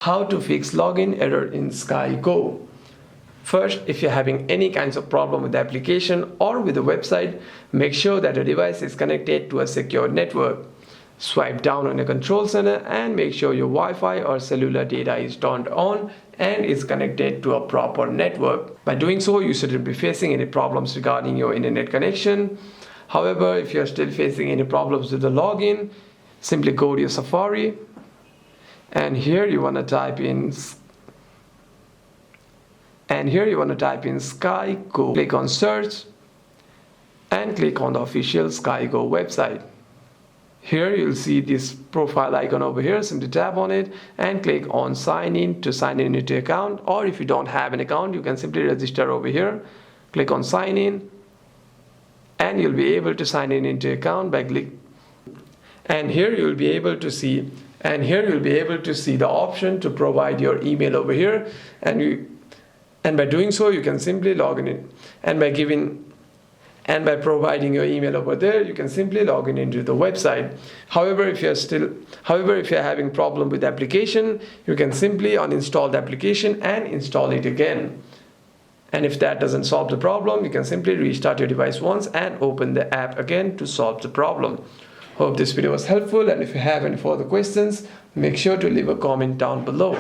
How to fix login error in Sky Go. First, if you're having any kinds of problem with the application or with the website, make sure that the device is connected to a secure network. Swipe down on the control center and make sure your Wi-Fi or cellular data is turned on and is connected to a proper network. By doing so, you shouldn't be facing any problems regarding your internet connection. However, if you're still facing any problems with the login, simply go to your Safari. And here you want to type in Sky Go. Click on search and click on the official Sky Go website. Here you'll see this profile icon over here. Simply tap on it and click on sign in to sign in into your account, or if you don't have an account, you can simply register over here. Click on sign in and you'll be able to sign in into your account by clicking. And here you'll be able to see the option to provide your email over here, and by doing so you can simply log in, and by providing your email over there, you can simply log in into the website. However, if you're having problem with the application, you can simply uninstall the application and install it again. And if that doesn't solve the problem, you can simply restart your device once and open the app again to solve the problem. Hope this video was helpful, and if you have any further questions, make sure to leave a comment down below.